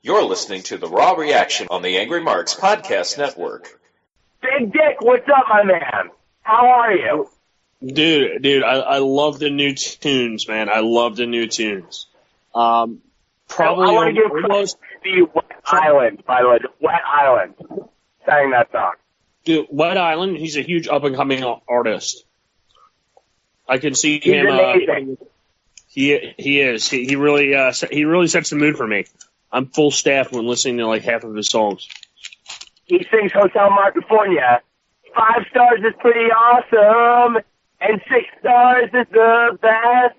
You're listening to The Raw Reaction on the Angry Marks Podcast Network. Big Dick, what's up, my man? How are you? Dude, I love the new tunes, man. I love the new tunes. Probably I want to give credit to Wet Island, by the way. Wet Island sang that song. Dude, Wet Island, he's a huge up-and-coming artist. I can see He's him. amazing. He is. He really sets the mood for me. I'm full staff when listening to like half of his songs. He sings Hotel California. 5 stars is pretty awesome, and 6 stars is the best.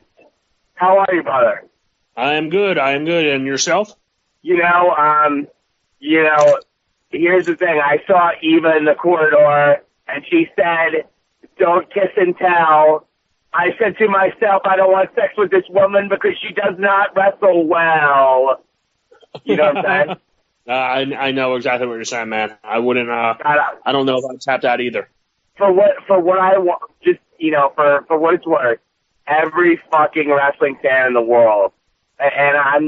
How are you, brother? I am good. And yourself? Here's the thing. I saw Eva in the corridor, and she said, "Don't kiss and tell." I said to myself, I don't want sex with this woman because she does not wrestle well. You know what I'm saying? I know exactly what you're saying, man. I wouldn't. I don't know if I'd tap that either. For what I want, just for what it's worth, every fucking wrestling fan in the world, and I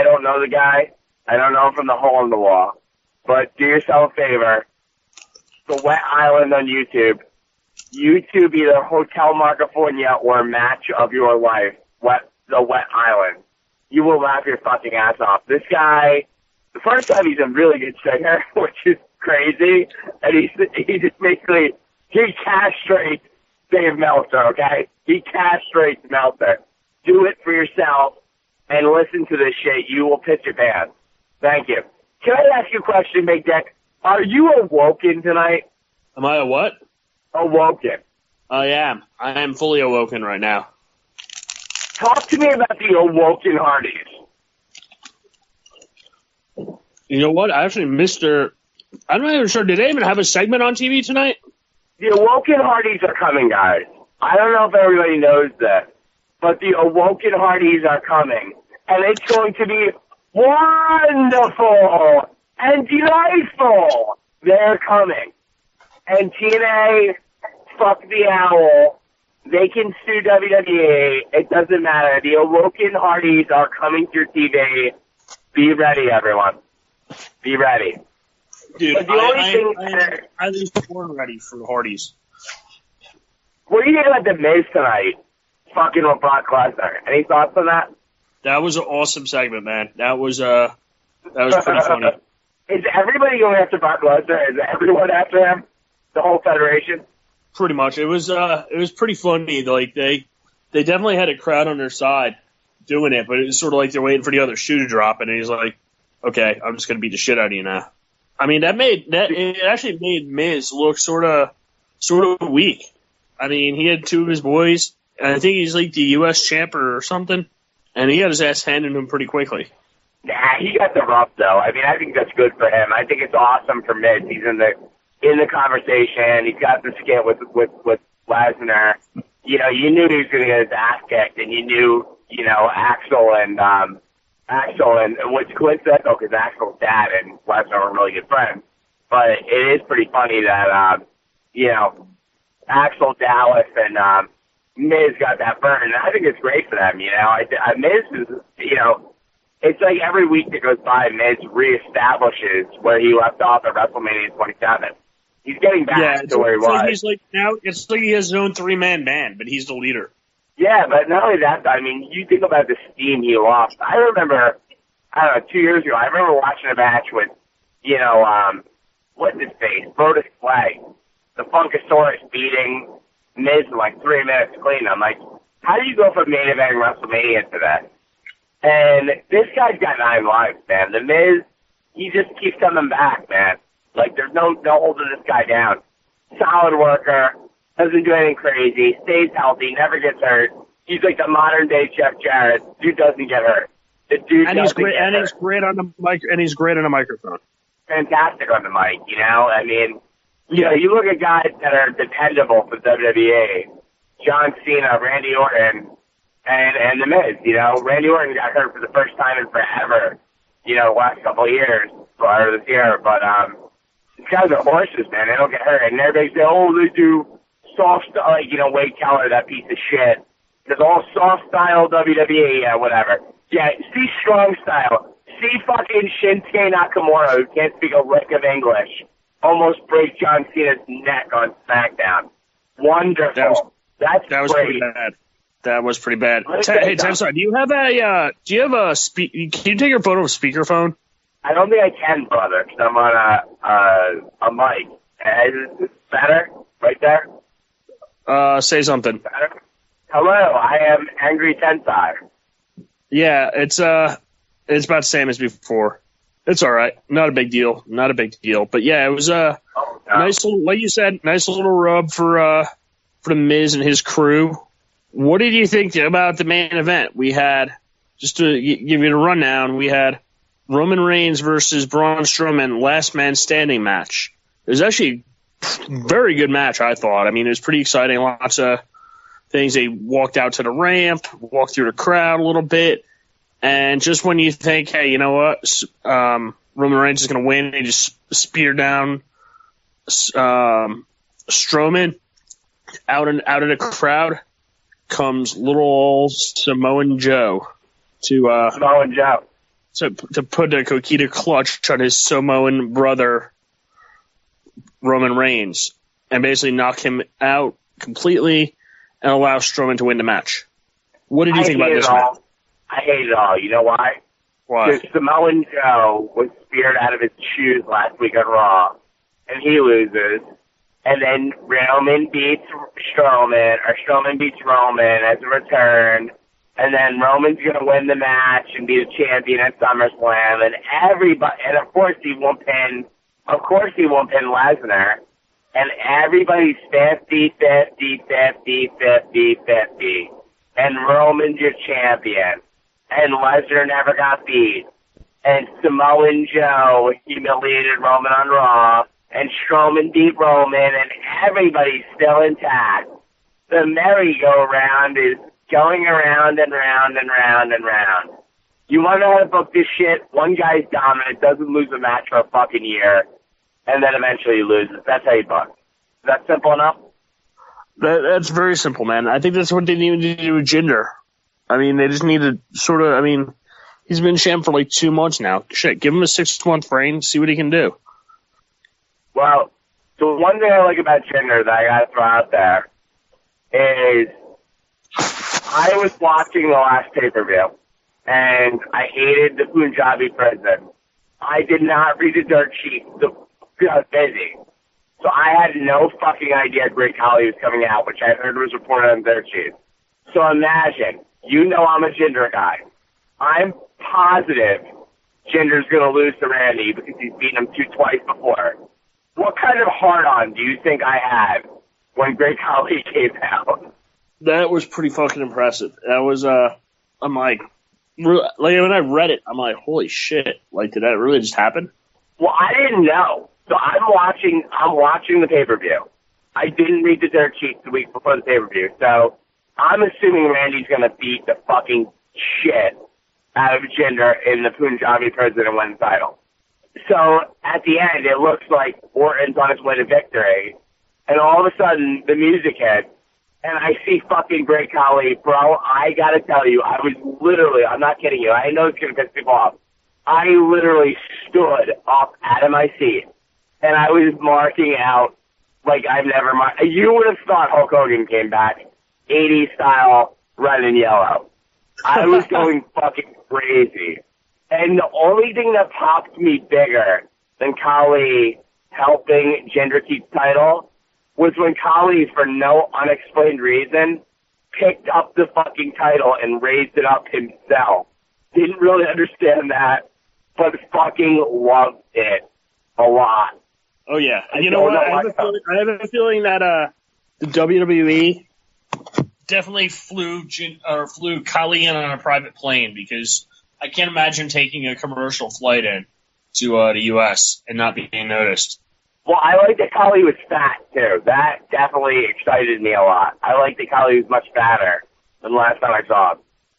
don't know the guy. I don't know him from the hole in the wall. But do yourself a favor. The Wet Island on YouTube. YouTube either Hotel California or Match of Your Life. The Wet Island. You will laugh your fucking ass off. This guy, the first time he's a really good singer, which is crazy, and he just basically, he castrates Dave Meltzer, okay? He castrates Meltzer. Do it for yourself and listen to this shit. You will piss your pants. Thank you. Can I ask you a question, Big Dick? Are you awoken tonight? Am I a what? Awoken. I am. I am fully awoken right now. Talk to me about the Awoken Hardys. You know what? I actually missed her. I'm not even sure. Did they even have a segment on TV tonight? The Awoken Hardys are coming, guys. I don't know if everybody knows this, but the Awoken Hardys are coming. And it's going to be wonderful and delightful. They're coming. And TNA, fuck the owl. They can sue WWE. It doesn't matter. The Awoken Hardys are coming to your TV. Be ready, everyone. Be ready. Dude, but the only thing I was born ready for the Hardys. What do you think about The Miz tonight? Fucking with Brock Lesnar. Any thoughts on that? That was an awesome segment, man. That was pretty funny. Is everybody going after Brock Lesnar? Is everyone after him? The whole federation? Pretty much. It was pretty funny. Like they definitely had a crowd on their side doing it, but it was sort of like they're waiting for the other shoe to drop, and he's like, "Okay, I'm just gonna beat the shit out of you now." I mean, it actually made Miz look sort of weak. I mean, he had 2 of his boys, and I think he's like the U.S. champ or something, and he got his ass handed to him pretty quickly. Nah, he got the rough though. I mean, I think that's good for him. I think it's awesome for Miz. He's in the conversation. He's got the skit with Lesnar. You knew he was going to get his ass kicked, and you knew, Axel and what's coincidental because Axel's dad and Lesnar are really good friends. But it is pretty funny that, Axel, Dallas, and Miz got that burn. And I think it's great for them, Miz is, it's like every week that goes by, Miz reestablishes where he left off at WrestleMania 27. He's getting back to where he was. He's like now. It's like he has his own 3-man band, but he's the leader. Yeah, but not only that. I mean, you think about the steam he lost. I remember, 2 years ago. I remember watching a match with, what's his face, Brodus Clay, the Funkasaurus beating Miz in like 3 minutes clean. I'm like, how do you go from main eventing WrestleMania to that? And this guy's got 9 lives, man. The Miz, he just keeps coming back, man. Like, there's no holding this guy down. Solid worker, doesn't do anything crazy, stays healthy, never gets hurt. He's like the modern-day Jeff Jarrett. Dude doesn't get hurt. The dude and he's great on the mic, and he's great on a microphone. Fantastic on the mic, I mean, you look at guys that are dependable for WWE. John Cena, Randy Orton, and The Miz, Randy Orton got hurt for the first time in forever, the last couple of years, or this year, but, these guys are horses, man. They don't get hurt. And everybody say, they do soft style, like, Wade Keller, that piece of shit. There's all soft style WWE, whatever. Yeah, see strong style. see fucking Shinsuke Nakamura, who can't speak a lick of English, almost break John Cena's neck on SmackDown. Wonderful. That was great. Pretty bad. That was pretty bad. Hey, Tim, sorry, do you have a can you take your phone over speakerphone? I don't think I can, brother, because I'm on a mic. Is it better? Right there? Say something. Better? Hello, I am Angry Tensai. Yeah, it's about the same as before. It's all right. Not a big deal. But yeah, it was nice little, like you said, nice little rub for the Miz and his crew. What did you think about the main event? We had, just to give you a rundown, we had Roman Reigns versus Braun Strowman, last man standing match. It was actually a very good match, I thought. I mean, it was pretty exciting. Lots of things. They walked out to the ramp, walked through the crowd a little bit, and just when you think, hey, you know what, Roman Reigns is going to win, he just speared down Strowman. Out of the crowd comes little old Samoan Joe to put a Coquita clutch on his Samoan brother Roman Reigns and basically knock him out completely and allow Strowman to win the match. What did you think about this match? I hate it all. You know why? Why? Because Samoan Joe was speared out of his shoes last week on Raw, and he loses. And then Roman beats Strowman, or Strowman beats Roman as a return. And then Roman's going to win the match and be the champion at SummerSlam. And everybody, and of course he won't pin Lesnar. And everybody's 50. And Roman's your champion. And Lesnar never got beat. And Samoan Joe humiliated Roman on Raw. And Strowman beat Roman, and everybody's still intact. The merry-go-round is going around and round and round and round. You want to know how to book this shit? One guy's dominant, doesn't lose a match for a fucking year, and then eventually he loses. That's how you book. Is that simple enough? That's very simple, man. I think that's what they need to do with Jinder. I mean, they just need to sort of, I mean, he's been champ for like 2 months now. Shit, give him a 6-month reign, see what he can do. Well, the one thing I like about Jinder that I got to throw out there is I was watching the last pay-per-view, and I hated the Punjabi prison. I did not read the dirt sheet because I was busy. So I had no fucking idea Great Khali was coming out, which I heard was reported on dirt sheet. So imagine, you know I'm a Jinder guy. I'm positive Jinder's going to lose to Randy because he's beaten him twice before. What kind of hard-on do you think I had when Great Khali came out? That was pretty fucking impressive. That was, I'm like when I read it, I'm like, holy shit. Like, did that really just happen? Well, I didn't know. So I'm watching the pay-per-view. I didn't read the dirt sheet the week before the pay-per-view. So I'm assuming Randy's going to beat the fucking shit out of Jinder in the Punjabi prison and win the title. So at the end, it looks like Orton's on his way to victory, and all of a sudden, the music hits, and I see fucking Great Khali. Bro, I gotta tell you, I was literally, I'm not kidding you, I know it's gonna piss people off. I literally stood up out of my seat, and I was marking out like I've never marked. You would have thought Hulk Hogan came back, 80s style, red and yellow. I was going fucking crazy. And the only thing that popped me bigger than Khali helping Jinder keep the title was when Khali, for no unexplained reason, picked up the fucking title and raised it up himself. Didn't really understand that, but fucking loved it a lot. Oh, yeah. And you know what? I have a feeling that the WWE definitely flew Khali in on a private plane because I can't imagine taking a commercial flight in to the U.S. and not being noticed. Well, I like that Khali was fat, too. That definitely excited me a lot. I like that Khali was much fatter than the last time I saw him.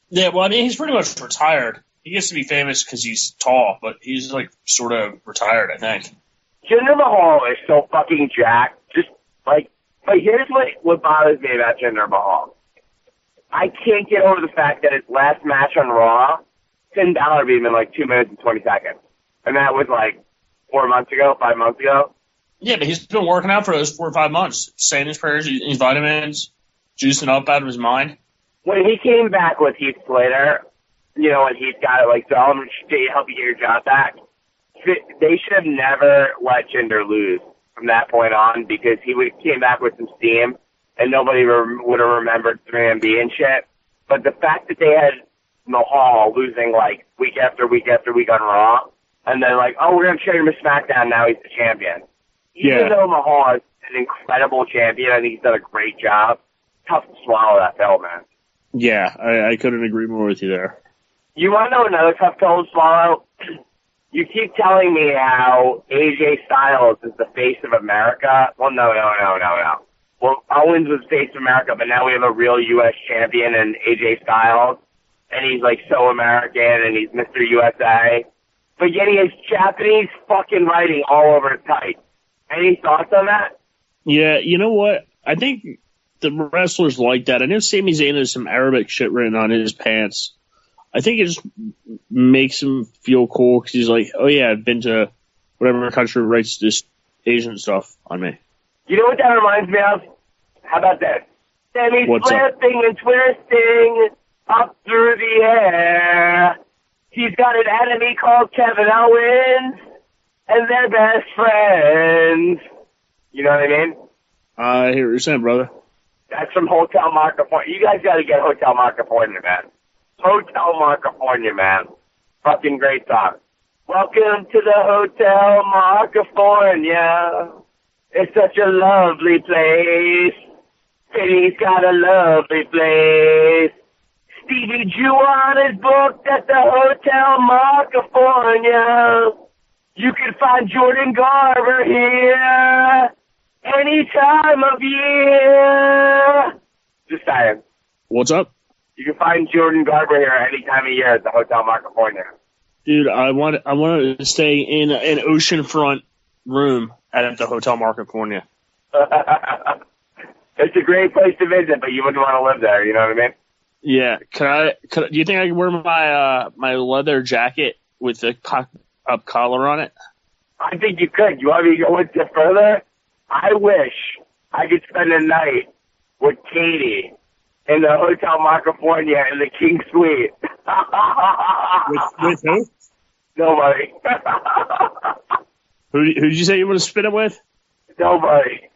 Yeah, well, I mean, he's pretty much retired. He gets to be famous because he's tall, but he's, like, sort of retired, I think. Jinder Mahal is so fucking jacked. Just, like, but here's what bothers me about Jinder Mahal. I can't get over the fact that his last match on Raw, Finn Balor beat him in like 2 minutes and 20 seconds. And that was like 4 months ago, 5 months ago. Yeah, but he's been working out for those 4 or 5 months, saying his prayers, eating his vitamins, juicing up out of his mind. When he came back with Heath Slater, you know, and Heath got it like, so I'm going to help you get your job back. They should have never let Jinder lose from that point on because he came back with some steam and nobody would have remembered 3MB and shit. But the fact that they had Mahal losing like week after week after week on Raw, and then like, oh, we're going to trade him to SmackDown, now he's the champion. Even though Mahal is an incredible champion, I think he's done a great job. Tough to swallow that belt, man. Yeah, I couldn't agree more with you there. You want to know another tough pill to swallow? You keep telling me how AJ Styles is the face of America. Well, no. Well, Owens was face of America, but now we have a real U.S. champion in AJ Styles, and he's like so American, and he's Mr. USA. But yet he has Japanese fucking writing all over his tights. Any thoughts on that? Yeah, you know what? I think the wrestlers like that. I know Sami Zayn has some Arabic shit written on his pants. I think it just makes him feel cool because he's like, oh yeah, I've been to whatever country writes this Asian stuff on me. You know what that reminds me of? How about that? Sammy's flipping and twisting up through the air. He's got an enemy called Kevin Owens, and they're best friends. You know what I mean? I hear what you're saying, brother. That's from Hotel Marcalifornia. You guys got to get Hotel Marcalifornia, man. Hotel Marcalifornia, man. Fucking great song. Welcome to the Hotel Marcalifornia. It's such a lovely place. City's got a lovely place. Stevie Juan is booked at the Hotel Marcalifornia. You can find Jordan Garber here any time of year. Just saying. What's up? You can find Jordan Garber here any time of year at the Hotel Marcalifornia. Dude, I want to stay in an oceanfront room at the Hotel Marcalifornia. It's a great place to visit, but you wouldn't want to live there. You know what I mean? Yeah. Do you think I could wear my leather jacket with the up collar on it? I think you could. You want me to go one step further? I wish I could spend a night with Katie in the Hotel Marcalifornia in the King Suite. with who? Nobody. Who did you say you want to spin it with? Nobody.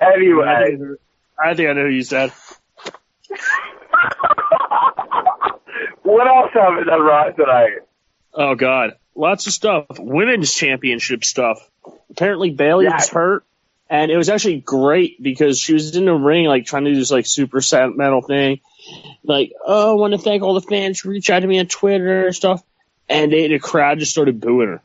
Anyway. I think I know who you said. What else have we done right tonight? Oh, God. Lots of stuff. Women's championship stuff. Apparently Bayley was hurt, and it was actually great because she was in the ring, like, trying to do this, like, super sentimental thing. Like, oh, I want to thank all the fans who reached out to me on Twitter and stuff. And the crowd just started booing her.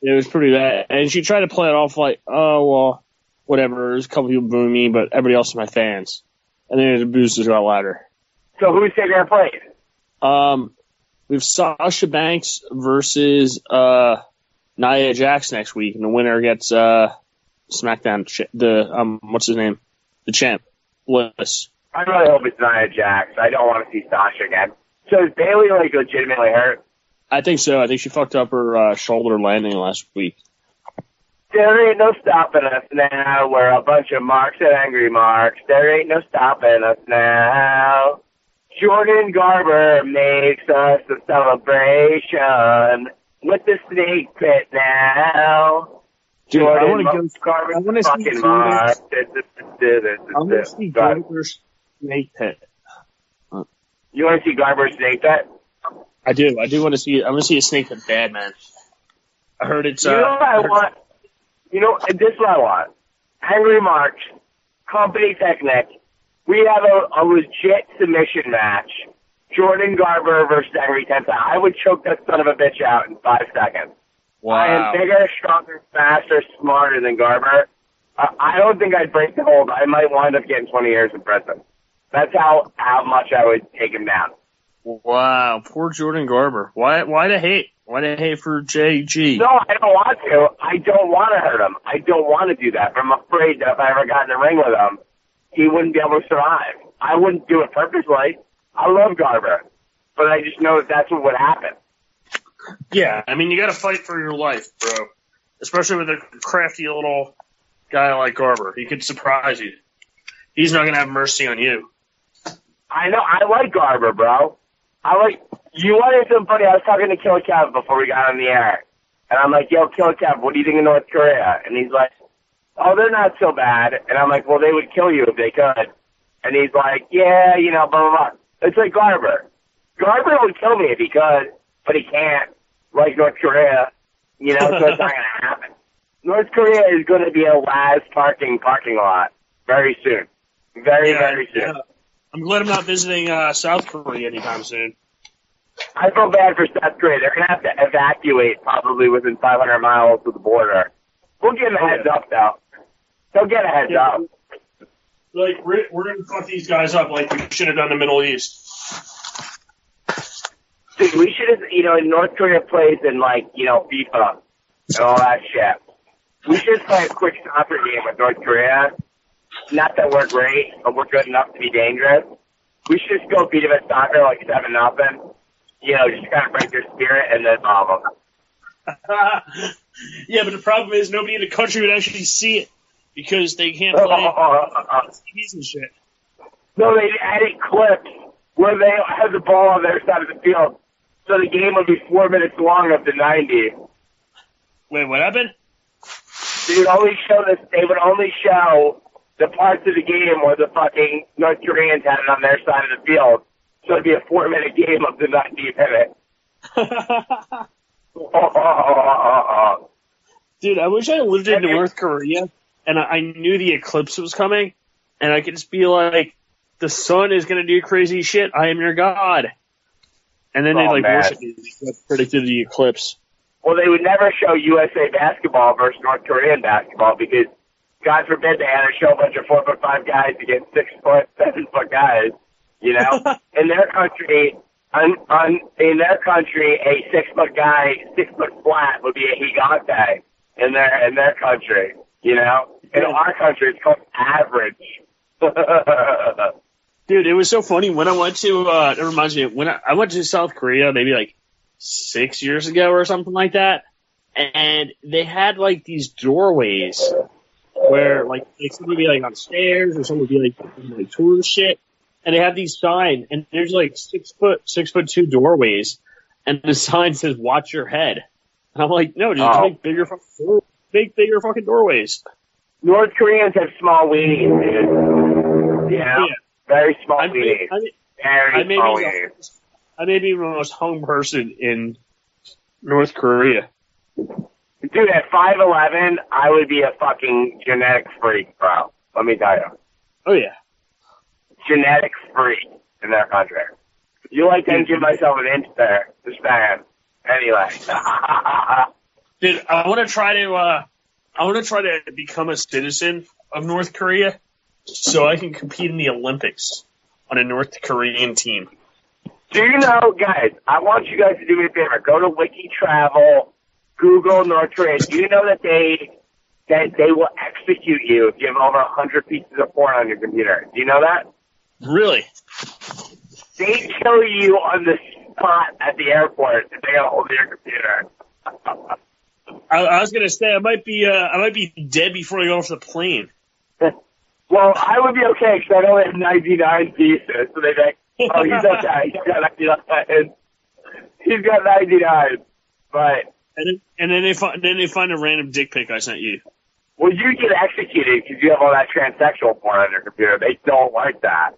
It was pretty bad. And she tried to play it off like, oh, well, whatever. There's a couple people booing me, but everybody else is my fans. And then the boos just got louder. So who's taking her place? We have Sasha Banks versus Nia Jax next week, and the winner gets SmackDown, what's his name? The champ, Bliss. I really hope it's Nia Jax. I don't want to see Sasha again. So is Bayley like legitimately hurt? I think so. I think she fucked up her shoulder landing last week. There ain't no stopping us now. We're a bunch of marks at Angry Marks. There ain't no stopping us now. Jordan Garber makes us a celebration with the snake pit now. Dude, Jordan I want to Garber fucking Marks. I want to see Garber's snake pit. You want to see Garber's snake pit? I do. I do want to see it. I want to see a snake pit bad, man. I heard it's. You know what I want? You know, this is what I want. Angry Marks, Company Technic. We have a legit submission match. Jordan Garber versus Angry Tensai. I would choke that son of a bitch out in 5 seconds. Wow. I am bigger, stronger, faster, smarter than Garber. I don't think I'd break the hold. I might wind up getting 20 years in prison. That's how much I would take him down. Wow, poor Jordan Garber. Why the hate? Why the hate for JG? No, I don't want to. I don't want to hurt him. I don't want to do that. But I'm afraid that if I ever got in the ring with him, he wouldn't be able to survive. I wouldn't do it purposely. I love Garber. but I just know that that's what would happen. Yeah, I mean, you got to fight for your life, bro. Especially with a crafty little guy like Garber. He could surprise you. He's not going to have mercy on you. I know. I like Garber, bro. You wanted something funny. I was talking to Killer Kev before we got on the air. And I'm like, yo, Killer Kev, what do you think of North Korea? And he's like, oh, they're not so bad. And I'm like, well, they would kill you if they could. And he's like, yeah, blah, blah, blah. It's like Garber. Garber would kill me if he could, but he can't, like North Korea, so it's not going to happen. North Korea is going to be a last parking lot very soon. Very soon. Yeah. I'm glad I'm not visiting South Korea anytime soon. I feel bad for South Korea. They're going to have to evacuate probably within 500 miles of the border. We'll give them a heads up, though. They'll get a heads up. Like, we're going to fuck these guys up like we should have done in the Middle East. Dude, we should have, North Korea plays in, FIFA and all that shit. We should play a quick soccer game with North Korea. Not that we're great, but we're good enough to be dangerous. We should just go beat them at soccer like 7-0. Just kind of break their spirit and then bomb them. Yeah, but the problem is nobody in the country would actually see it because they can't play TVs and shit. No, they added clips where they have the ball on their side of the field, so the game would be 4 minutes long of the 90. Wait, what happened? They would only show the parts of the game where the fucking North Koreans had it on their side of the field. So it'd be a 4-minute game of the 90 minute. Dude, I wish I lived in North Korea and I knew the eclipse was coming and I could just be like, the sun is going to do crazy shit. I am your god. And then they'd worship me because I predicted the eclipse. Well, they would never show USA basketball versus North Korean basketball because, God forbid, they had to show a bunch of 4'5" guys against 6', 7' guys. In their country, a 6' guy, 6' flat would be a higante in their country. In our country, it's called average. Dude, it was so funny when I went to. It reminds me when I went to South Korea, maybe 6 years ago or something like that, and they had these doorways where some would be on stairs or some would be like tourist shit. And they have these signs, and there's 6'2" doorways, and the sign says "Watch your head." And I'm like, no, just make bigger fucking doorways. North Koreans have small weenies, dude. Yeah, very small weenies. Very small weenies. I may be the most home person in North Korea. Dude, at 5'11", I would be a fucking genetic freak, bro. Let me tell you. Oh yeah. Genetic freak in their country. You like to give myself an inch there, just saying. Anyway. Dude, I want to try to become a citizen of North Korea so I can compete in the Olympics on a North Korean team. Do you know, guys, I want you guys to do me a favor. Go to Wiki Travel, Google North Korea. Do you know that they will execute you if you have over 100 pieces of porn on your computer? Do you know that? Really? They kill you on the spot at the airport if they got a hold of your computer. I was gonna say I might be dead before I go off the plane. Well, I would be okay because I only have 99 pieces, so they'd be like, "Oh, he's okay. He's got 99. He's got 99." But and then they find a random dick pic I sent you. Well, you get executed because you have all that transsexual porn on your computer. They don't like that.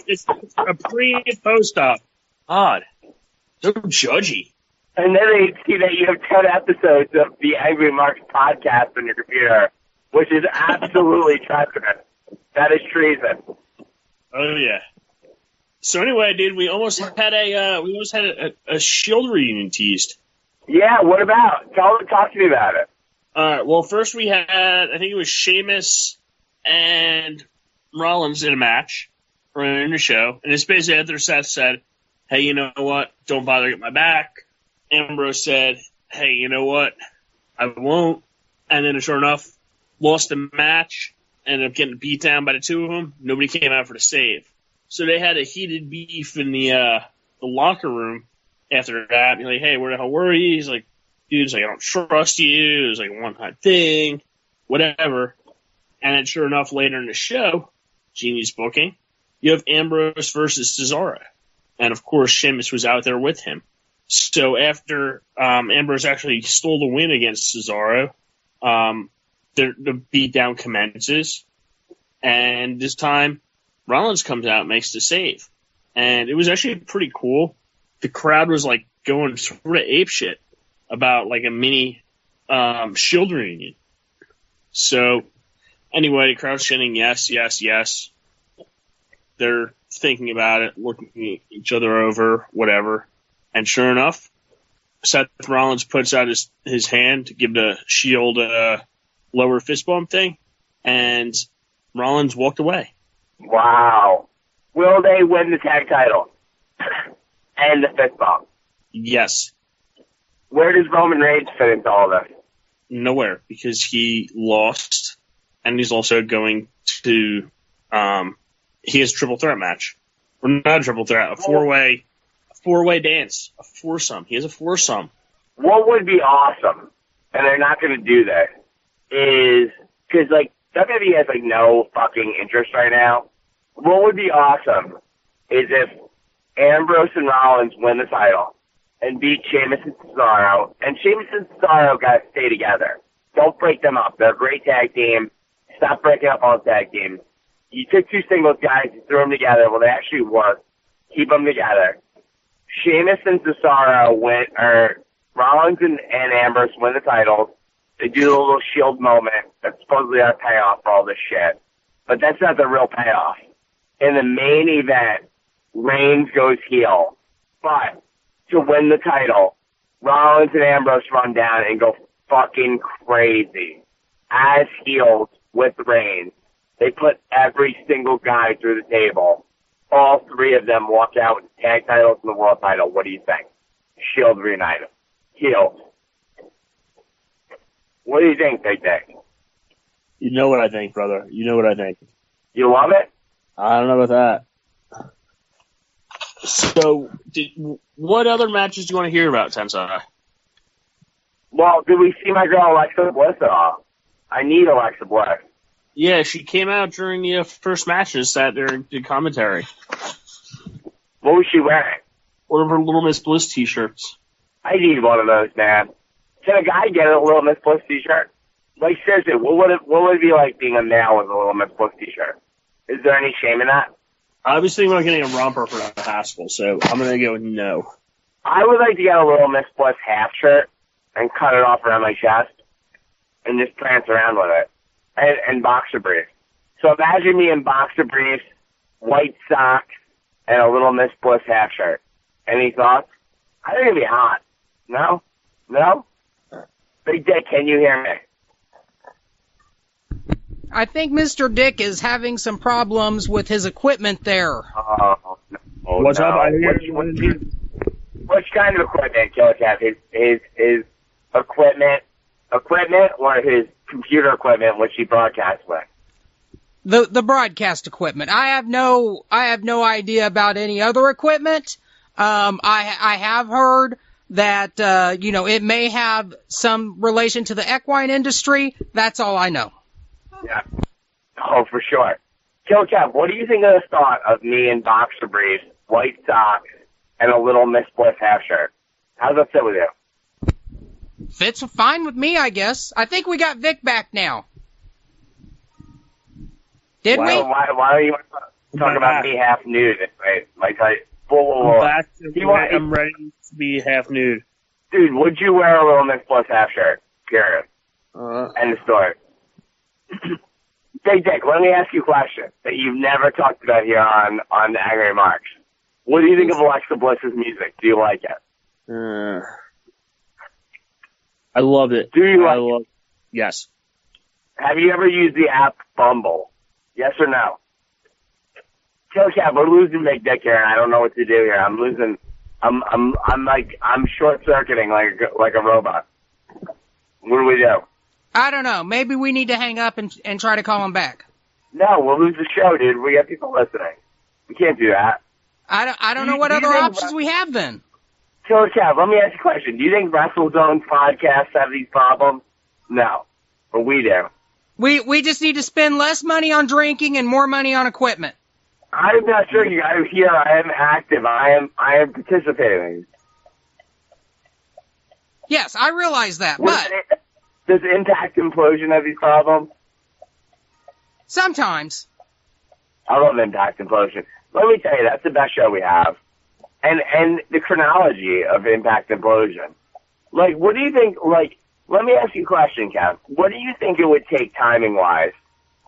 It's a pre and post op. Odd. So judgy. And then they see that you have 10 episodes of the Angry Marks podcast on your computer, which is absolutely treacherous. That is treason. Oh yeah. So anyway, dude, we almost had a Shield reunion teased. Yeah, what about? Talk to me about it. All right. Well, first we had, I think it was Sheamus and Rollins in a match or in a show, and it's basically after Seth said, "Hey, you know what? Don't bother get my back." Ambrose said, "Hey, you know what? I won't." And then, sure enough, lost the match, ended up getting beat down by the two of them. Nobody came out for the save. So they had a heated beef in the locker room after that. And like, hey, where the hell were you? He's like, dude, it's like, I don't trust you. It was like a one-time thing, whatever. And then sure enough, later in the show, Genius booking, you have Ambrose versus Cesaro. And of course, Sheamus was out there with him. So after Ambrose actually stole the win against Cesaro, the beatdown commences. And this time, Rollins comes out and makes the save. And it was actually pretty cool. The crowd was like going sort of apeshit about like a mini Shield reunion. So anyway, the crowd's chanting yes, yes, yes. They're thinking about it, looking at each other over, whatever. And sure enough, Seth Rollins puts out his hand to give the Shield lower fist bump thing, and Rollins walked away. Wow. Will they win the tag title? And the fist bump? Yes. Where does Roman Reigns fit into all this? Nowhere, because he lost, and he's also going to he has a triple threat match. Or not a triple threat, a four-way dance, a foursome. He has a foursome. What would be awesome, and they're not going to do this, is, because, like, WWE has, like, no fucking interest right now. What would be awesome is if Ambrose and Rollins win the title and beat Sheamus and Cesaro, and Sheamus and Cesaro got to stay together. Don't break them up. They're a great tag team. Stop breaking up all the tag teams. You took two singles guys, you threw them together. Well, they actually work. Keep them together. Sheamus and Cesaro or Rollins and Ambrose win the titles. They do a little Shield moment. That's supposedly our payoff for all this shit. But that's not the real payoff. In the main event, Reigns goes heel. But to win the title, Rollins and Ambrose run down and go fucking crazy. As heels with Reigns. They put every single guy through the table. All three of them walk out with the tag titles and the world title. What do you think? Shield reunited. Heels. What do you think, Big Dick? You know what I think, brother. You know what I think. You love it? I don't know about that. So, what other matches do you want to hear about, Tensai? Well, did we see my girl Alexa Bliss at all? I need Alexa Bliss. Yeah, she came out during the first match and sat there and did commentary. What was she wearing? One of her Little Miss Bliss t-shirts. I need one of those, man. Can a guy get a Little Miss Bliss t-shirt? Like, seriously, what would it be like being a male with a Little Miss Bliss t-shirt? Is there any shame in that? I was thinking about getting a romper for the Haskell, so I'm going to go with no. I would like to get a Little Miss Bliss half shirt and cut it off around my chest and just prance around with it. And boxer briefs. So imagine me in boxer briefs, white socks, and a Little Miss Bliss half shirt. Any thoughts? I think it'd be hot. No? No? Big Dick, can you hear me? I think Mr. Dick is having some problems with his equipment there. Oh, no. What's up? I hear Which kind of equipment, Killer Cat? His equipment or his computer equipment, which he broadcasts with? The broadcast equipment. I have no idea about any other equipment. I have heard that it may have some relation to the equine industry. That's all I know. Yeah. Oh, for sure. Kill Cap, what do you think of the thought of me in boxer briefs, white socks, and a Little Miss Bliss half shirt? How's that fit with you? Fits fine with me, I guess. I think we got Vic back now. Did we? Why are you talking about me half nude? Whoa. I'm ready to be half nude. Dude, would you wear a Little Miss Bliss half shirt? Period. End of story. Big Dick, let me ask you a question that you've never talked about here on the Angry Marks. What do you think of Alexa Bliss's music? Do you like it? I love it. Do you like it? Yes. Have you ever used the app Bumble? Yes or no? Kill Cat, we're losing Big Dick here, and I don't know what to do here. I'm losing. I'm short circuiting like a robot. What do we do? I don't know. Maybe we need to hang up and try to call him back. No, we'll lose the show, dude. We got people listening. We can't do that. I don't know what other options we have then. So, Kev, let me ask you a question. Do you think WrestleZone podcasts have these problems? No. But we do. We just need to spend less money on drinking and more money on equipment. I'm not sure you guys here. I am active. I am participating. Yes, I realize that, but Does Impact Implosion have these problems? sometimes. I love Impact Implosion. Let me tell you, that's the best show we have. And the chronology of Impact Implosion. Like, what do you think, like, let me ask you a question, Kev. What do you think it would take timing-wise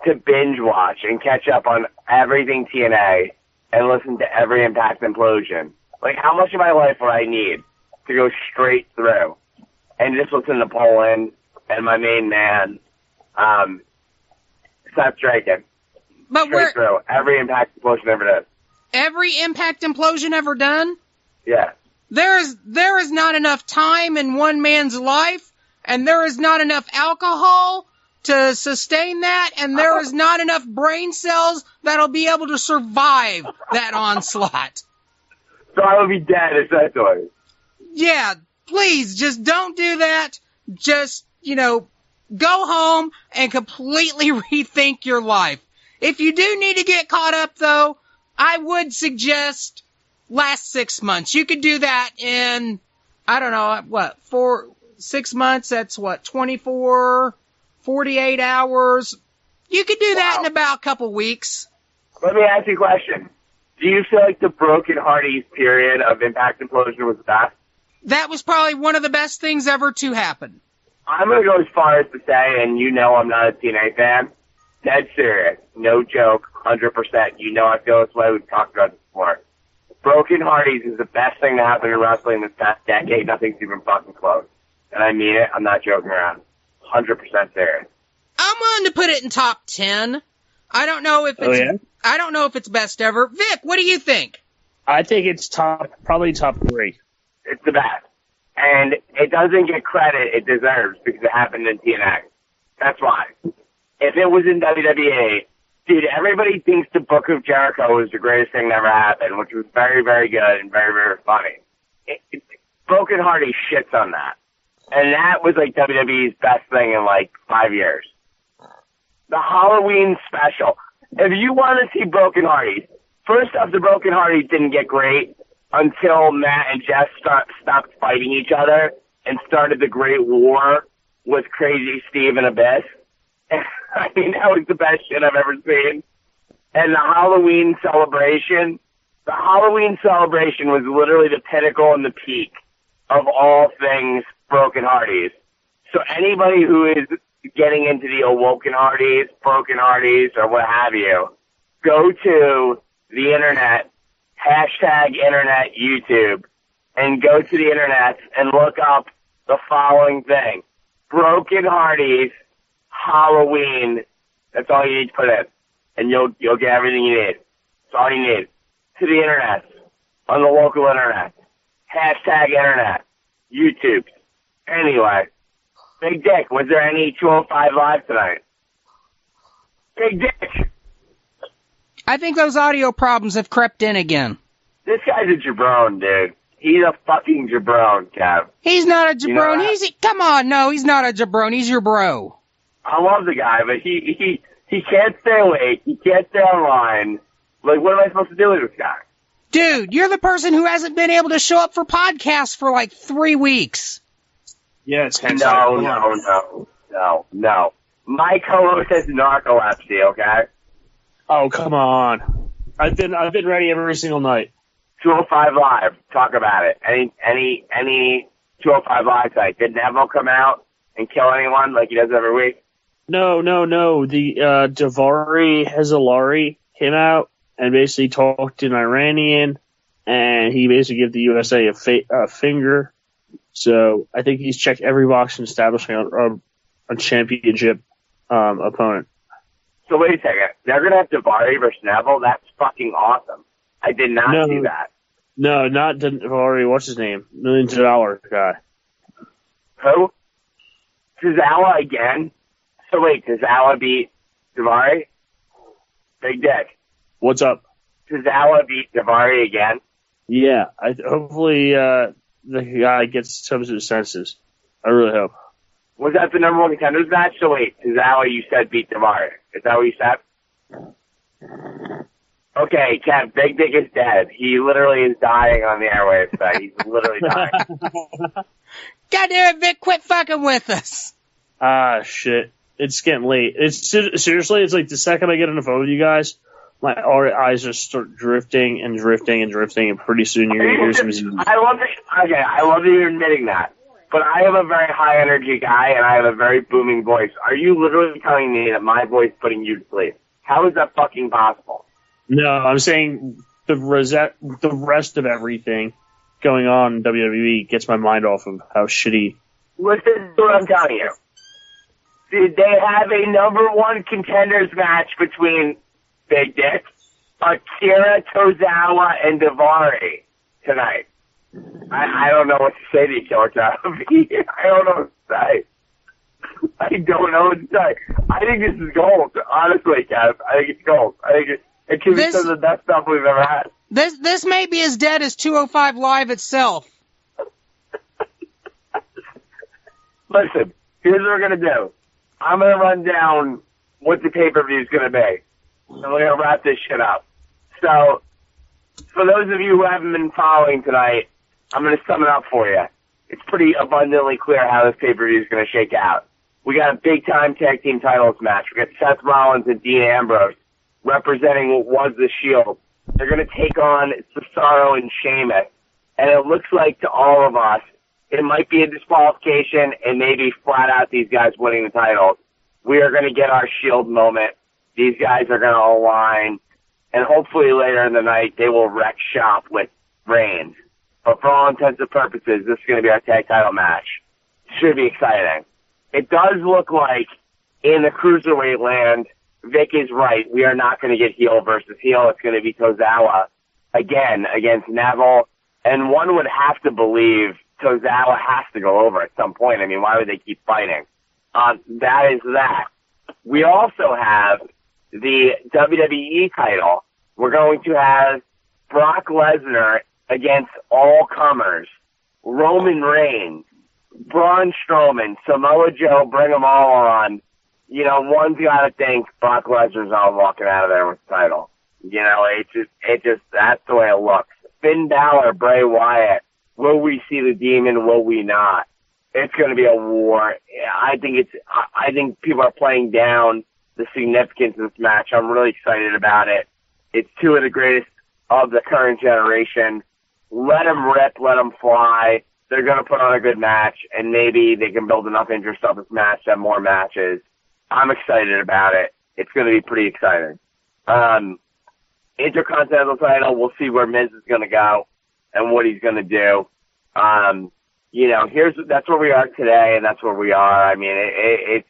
to binge watch and catch up on everything TNA and listen to every Impact Implosion? Like, how much of my life would I need to go straight through and just listen to Poland and my main man, Seth Draken? But Straight through. Every Impact Implosion ever did. every Impact Implosion ever done, Yeah. there is not enough time in one man's life, and there is not enough alcohol to sustain that, and there is not enough brain cells that'll be able to survive that onslaught. So I would be dead, essentially. Yeah, please, just don't do that. Just, go home and completely rethink your life. If you do need to get caught up, though, I would suggest last 6 months. You could do that in, 6 months, that's 24, 48 hours. You could do that in about a couple weeks. Let me ask you a question. Do you feel like the Broken Hardys period of Impact Implosion was the best? That was probably one of the best things ever to happen. I'm going to go as far as to say, and you know I'm not a TNA fan, dead serious, no joke, 100%. You know I feel this way. We've talked about this before. Broken Hardys is the best thing to happen in wrestling this past decade. Nothing's even fucking close. And I mean it. I'm not joking around. 100% serious. I'm willing to put it in top 10. I don't know if it's I don't know if it's best ever. Vic, what do you think? I think it's probably top 3. It's the best. And it doesn't get credit it deserves because it happened in TNA. That's why. If it was in WWE, dude, everybody thinks the Book of Jericho was the greatest thing that ever happened, which was very, very good and very, very funny. Broken Hardy shits on that. And that was like WWE's best thing in like 5 years. The Halloween special. If you want to see Broken Hardys, first off, the Broken Hardys didn't get great until Matt and Jeff stopped fighting each other and started the Great War with Crazy Steve and Abyss. I mean, that was the best shit I've ever seen. And the Halloween celebration was literally the pinnacle and the peak of all things Broken Hardys. So anybody who is getting into the Awoken Hardys, Broken Hardys, or what have you, go to the internet, #internet YouTube, and go to the internet and look up the following thing. Broken Hardys Halloween. That's all you need to put in. And you'll get everything you need. That's all you need. To the internet. On the local internet. #internet. YouTube. Anyway. Big Dick, was there any 205 Live tonight? Big Dick! I think those audio problems have crept in again. This guy's a jabron, dude. He's a fucking jabron, Kev. He's not a jabron. You know Come on, no, he's not a jabron. He's your bro. I love the guy, but he can't stay awake. He can't stay online. Like, what am I supposed to do with this guy? Dude, you're the person who hasn't been able to show up for podcasts for like 3 weeks. Yeah, it's No. My co-host has narcolepsy, okay? Oh, come on. I've been ready every single night. 205 Live. Talk about it. Any 205 Live site. Did Neville come out and kill anyone like he does every week? No. The Davari Hezalari came out and basically talked in Iranian, and he basically gave the USA a finger. So I think he's checked every box in establishing a championship opponent. So wait a second. They're going to have Davari versus Neville? That's fucking awesome. I did not see that. No, not Davari. What's his name? $1 million guy. Who? Tozawa again? So wait, Tozawa beat Davari? Big Dick. What's up? Tozawa beat Davari again. Yeah, hopefully the guy gets some of his senses. I really hope. Was that the number one contenders match? So wait, Tozawa you said beat Davari. Is that what you said? Okay, Kev, Big Dick is dead. He literally is dying on the airwaves. He's literally dying. God damn it, Vic, quit fucking with us. Ah, shit. It's getting late. Seriously, it's like the second I get on the phone with you guys, my eyes just start drifting and drifting and drifting, and pretty soon you're going to hear some... I love that you're admitting that. But I am a very high energy guy, and I have a very booming voice. Are you literally telling me that my voice is putting you to sleep? How is that fucking possible? No, I'm saying the rest of everything going on in WWE gets my mind off of how shitty... Listen to what I'm telling you. Did they have a number one contenders match between Big Dick, Akira Tozawa, and Davari tonight? I don't know what to say to you, Killer Tozawa. I don't know what to say. I don't know what to say. I think this is gold, honestly, Kev. I think it's gold. I think it could be some of the best stuff we've ever had. This may be as dead as 205 Live itself. Listen, here's what we're going to do. I'm going to run down what the pay-per-view is going to be. And we're going to wrap this shit up. So, for those of you who haven't been following tonight, I'm going to sum it up for you. It's pretty abundantly clear how this pay-per-view is going to shake out. We got a big-time tag team titles match. We got Seth Rollins and Dean Ambrose representing what was the Shield. They're going to take on Cesaro and Sheamus. And it looks like to all of us, it might be a disqualification and maybe flat out these guys winning the titles. We are going to get our Shield moment. These guys are going to align. And hopefully later in the night, they will wreck shop with Reigns. But for all intents and purposes, this is going to be our tag title match. Should be exciting. It does look like in the cruiserweight land, Vic is right. We are not going to get heel versus heel. It's going to be Tozawa again against Neville. And one would have to believe Tozawa has to go over at some point. I mean, why would they keep fighting? That is that. We also have the WWE title. We're going to have Brock Lesnar against all comers. Roman Reigns, Braun Strowman, Samoa Joe, bring them all on. You know, one's got to think Brock Lesnar's not walking out of there with the title. You know, it just, that's the way it looks. Finn Balor, Bray Wyatt. Will we see the Demon? Will we not? It's going to be a war. I think people are playing down the significance of this match. I'm really excited about it. It's two of the greatest of the current generation. Let them rip, let them fly. They're going to put on a good match, and maybe they can build enough interest on this match to have more matches. I'm excited about it. It's going to be pretty exciting. Intercontinental title, we'll see where Miz is going to go and what he's going to do. You know, that's where we are today, and that's where we are. I mean, it's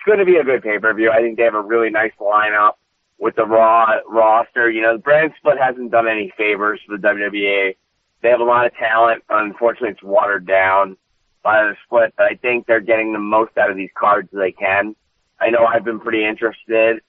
going to be a good pay-per-view. I think they have a really nice lineup with the Raw roster. You know, the brand split hasn't done any favors for the WWE. They have a lot of talent. Unfortunately, it's watered down by the split, but I think they're getting the most out of these cards they can. I know I've been pretty interested.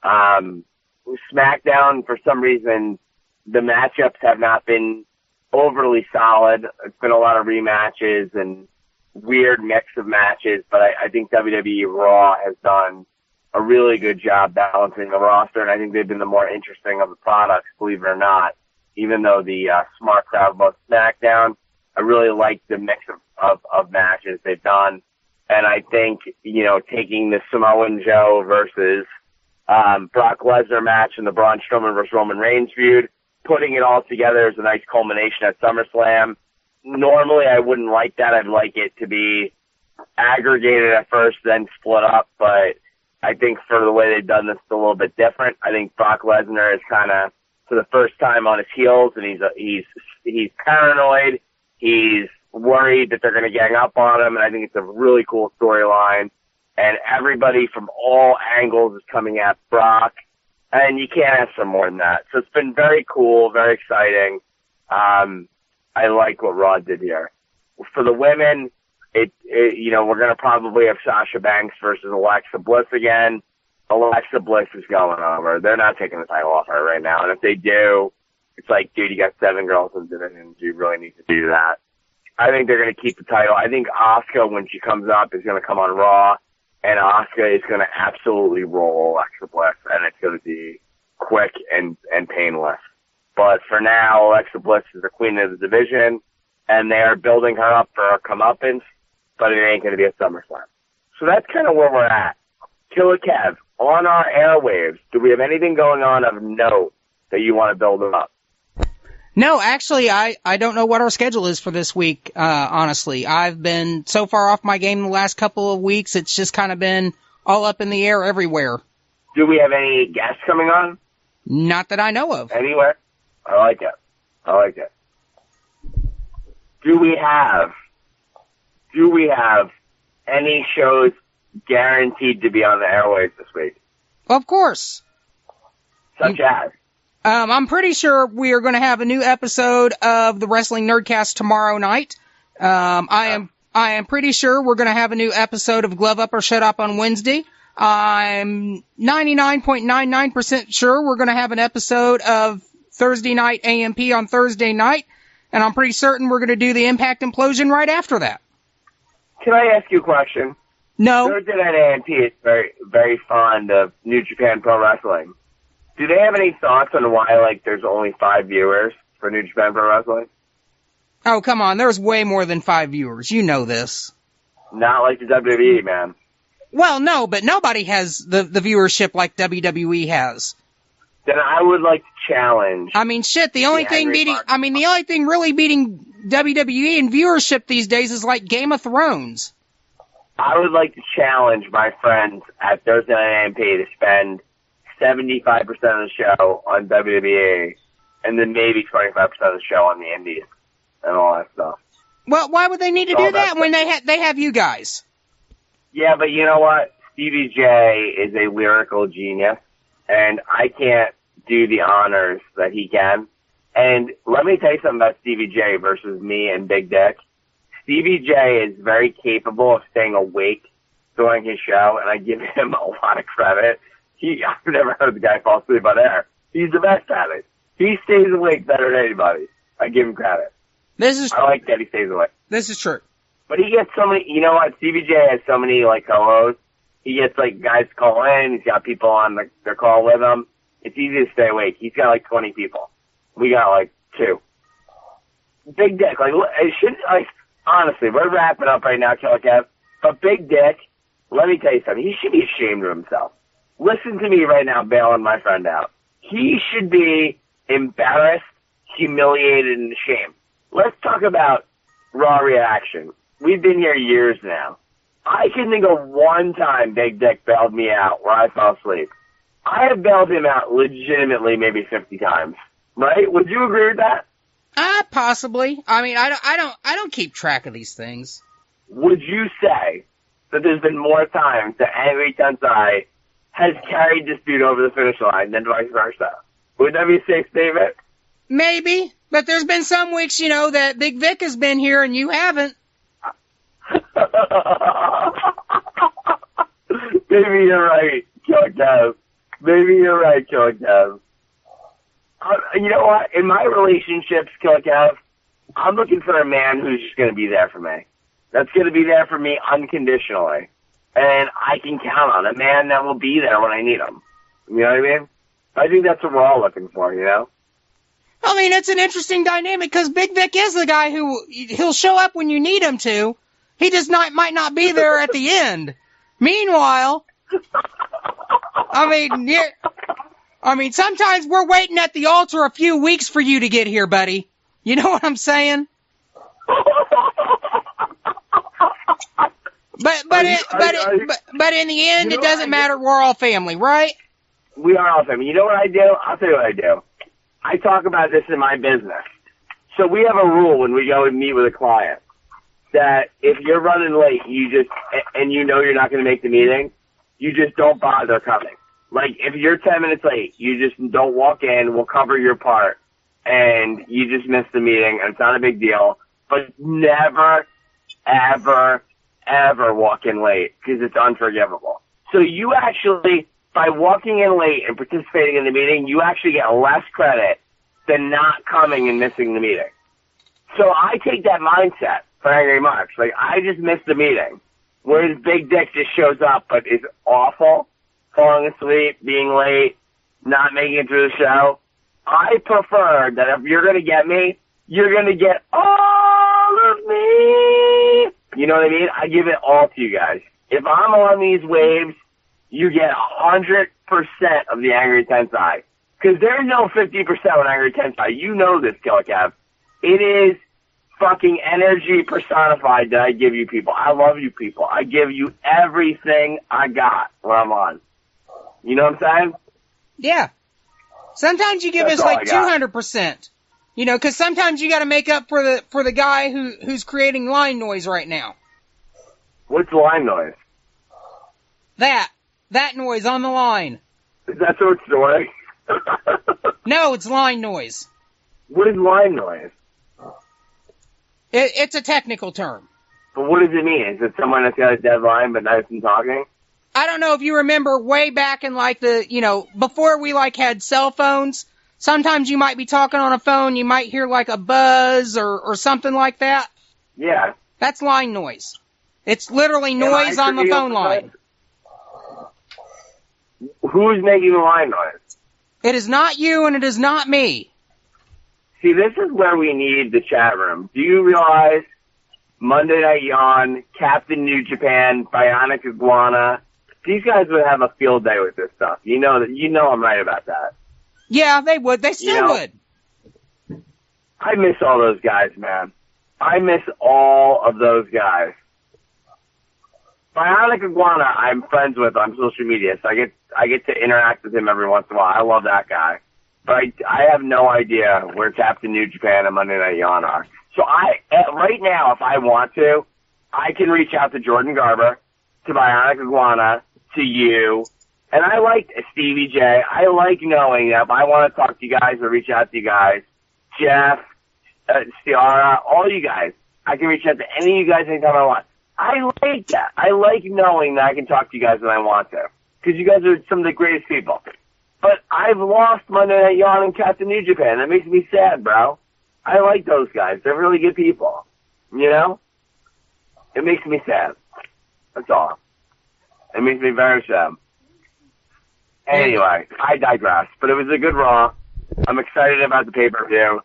SmackDown, for some reason, the matchups have not been overly solid. It's been a lot of rematches and weird mix of matches, but I think WWE Raw has done a really good job balancing the roster, and I think they've been the more interesting of the products, believe it or not. Even though the smart crowd loves SmackDown, I really like the mix of matches they've done. And I think, you know, taking the Samoan Joe versus Brock Lesnar match and the Braun Strowman versus Roman Reigns feud, putting it all together is a nice culmination at SummerSlam. Normally I wouldn't like that. I'd like it to be aggregated at first, then split up. But I think for the way they've done this, it's a little bit different. I think Brock Lesnar is kind of, for the first time, on his heels, and he's paranoid. He's worried that they're going to gang up on him, and I think it's a really cool storyline. And everybody from all angles is coming at Brock, and you can't ask for more than that. So it's been very cool, very exciting. I like what Raw did here. For the women, you know, we're going to probably have Sasha Banks versus Alexa Bliss again. Alexa Bliss is going over. They're not taking the title off her right now. And if they do, it's like, dude, you got 7 girls in the division. Do you really need to do that? I think they're going to keep the title. I think Asuka, when she comes up, is going to come on Raw, and Asuka is going to absolutely roll Alexa Bliss, and it's going to be quick and painless. But for now, Alexa Bliss is the queen of the division, and they are building her up for her comeuppance, but it ain't going to be a SummerSlam. So that's kind of where we're at. Killer Kev, on our airwaves, do we have anything going on of note that you want to build up? No, actually, I don't know what our schedule is for this week, honestly. I've been so far off my game the last couple of weeks, it's just kind of been all up in the air everywhere. Do we have any guests coming on? Not that I know of. Anywhere? I like it. Do we have any shows guaranteed to be on the airwaves this week? Of course. Such as? I'm pretty sure we are going to have a new episode of the Wrestling Nerdcast tomorrow night. I am pretty sure we're going to have a new episode of Glove Up or Shut Up on Wednesday. I'm 99.99% sure we're going to have an episode of Thursday Night AMP on Thursday night, and I'm pretty certain we're going to do the Impact Implosion right after that. Can I ask you a question? No. Thursday Night AMP is very, very fond of New Japan Pro Wrestling. Do they have any thoughts on why, like, there's only 5 viewers for New Japan Pro Wrestling? Oh, come on. There's way more than 5 viewers. You know this. Not like the WWE, man. Well, no, but nobody has the viewership like WWE has. Then I would like to challenge. I mean, shit, the only thing really beating WWE in viewership these days is like Game of Thrones. I would like to challenge my friends at Thursday Night AMP to spend 75% of the show on WWE, and then maybe 25% of the show on the Indies and all that stuff. Well, why would they need to do that when they have you guys? Yeah, but you know what? Stevie J is a lyrical genius, and I can't do the honors that he can. And let me tell you something about Stevie J versus me and Big Dick. Stevie J is very capable of staying awake during his show, and I give him a lot of credit. I've never heard the guy fall asleep on air. He's the best at it. He stays awake better than anybody. I give him credit. I like that he stays awake. This is true. But he gets so many, you know what, Stevie J has so many, like, co-hosts. He gets, like, guys to call in. He's got people on their call with him. It's easy to stay awake. He's got, like, 20 people. We got, like, 2. Big Dick, honestly, we're wrapping up right now, Killer Kev. But Big Dick, let me tell you something. He should be ashamed of himself. Listen to me right now, bailing my friend out. He should be embarrassed, humiliated, and ashamed. Let's talk about Raw reaction. We've been here years now. I can think of one time Big Dick bailed me out where I fell asleep. I have bailed him out legitimately maybe 50 times. Right? Would you agree with that? Possibly. I mean, I don't keep track of these things. Would you say that there's been more times that Angry Tensai has carried this dude over the finish line than vice versa? Would that be a safe statement? Maybe, but there's been some weeks, that Big Vic has been here and you haven't. Maybe you're right, Killer Kev. You know what? In my relationships, Killer Kev, I'm looking for a man who's just going to be there for me. That's going to be there for me unconditionally. And I can count on a man that will be there when I need him. You know what I mean? I think that's what we're all looking for, you know? I mean, it's an interesting dynamic because Big Vic is the guy he'll show up when you need him to. He just might not be there at the end. Meanwhile, I mean, sometimes we're waiting at the altar a few weeks for you to get here, buddy. You know what I'm saying? But in the end, it doesn't matter. We're all family, right? We are all family. You know what I do? I'll tell you what I do. I talk about this in my business. So we have a rule when we go and meet with a client that if you're running late, and you know you're not going to make the meeting, you just don't bother coming. Like, if you're 10 minutes late, you just don't walk in, we'll cover your part, and you just miss the meeting, and it's not a big deal. But never, ever, ever walk in late, because it's unforgivable. So you actually by walking in late and participating in the meeting, you actually get less credit than not coming and missing the meeting. So I take that mindset for Angry Marks. Like, I just missed the meeting. Whereas Big Dick just shows up but is awful, falling asleep, being late, not making it through the show. I prefer that if you're going to get me, you're going to get all of me. You know what I mean? I give it all to you guys. If I'm on these waves, you get 100% of the Angry Tensai. Because there's no 50% on Angry Tensai. You know this, Killer Kev. It is fucking energy personified that I give you people. I love you people. I give you everything I got when I'm on. You know what I'm saying? Yeah. Sometimes you give us like 200%. You know, because sometimes you got to make up for the guy who's creating line noise right now. What's line noise? That noise on the line. Is that so it's doing? No, it's line noise. What is line noise? It's a technical term. But what does it mean? Is it someone that's got a deadline but not even talking? I don't know if you remember way back in like before we like had cell phones, sometimes you might be talking on a phone, you might hear like a buzz or something like that. Yeah. That's line noise. It's literally noise on the phone line. Who's making the line noise? It is not you and it is not me. See, this is where we need the chat room. Do you realize Monday Night Yawn, Captain New Japan, Bionic Iguana, these guys would have a field day with this stuff. You know I'm right about that. Yeah, they would. They still would. I miss all those guys, man. I miss all of those guys. Bionic Iguana, I'm friends with on social media, so I get to interact with him every once in a while. I love that guy. But I have no idea where Captain New Japan and Monday Night Yawn are. So right now, if I want to, I can reach out to Jordan Garber, to Bionic Iguana, to you, and I like Stevie J. I like knowing that if I want to talk to you guys or reach out to you guys, Jeff, Ciara, all you guys, I can reach out to any of you guys anytime I want. I like that. I like knowing that I can talk to you guys when I want to, because you guys are some of the greatest people. But I've lost Monday Night Yawn and Captain New Japan. That makes me sad, bro. I like those guys. They're really good people. You know? It makes me sad. That's all. It makes me very sad. Anyway, I digress. But it was a good Raw. I'm excited about the pay-per-view.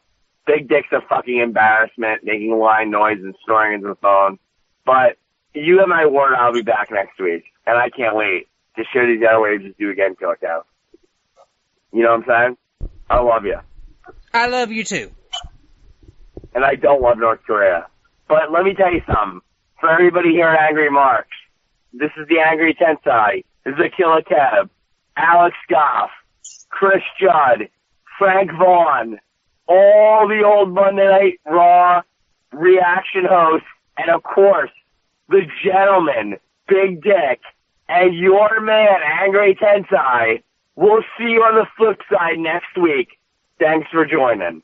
Big Dick's a fucking embarrassment, making line noise and snoring into the phone. But you have my word, I'll be back next week. And I can't wait to share these airwaves with you again, Killer Cow. You know what I'm saying? I love you. I love you too. And I don't love North Korea. But let me tell you something. For everybody here at Angry Marks, this is the Angry Tensai. This is the Killer Kev, Alex Goff, Chris Judd, Frank Vaughn, all the old Monday Night Raw reaction hosts, and of course, the gentleman, Big Dick, and your man, Angry Tensai. We'll see you on the flip side next week. Thanks for joining.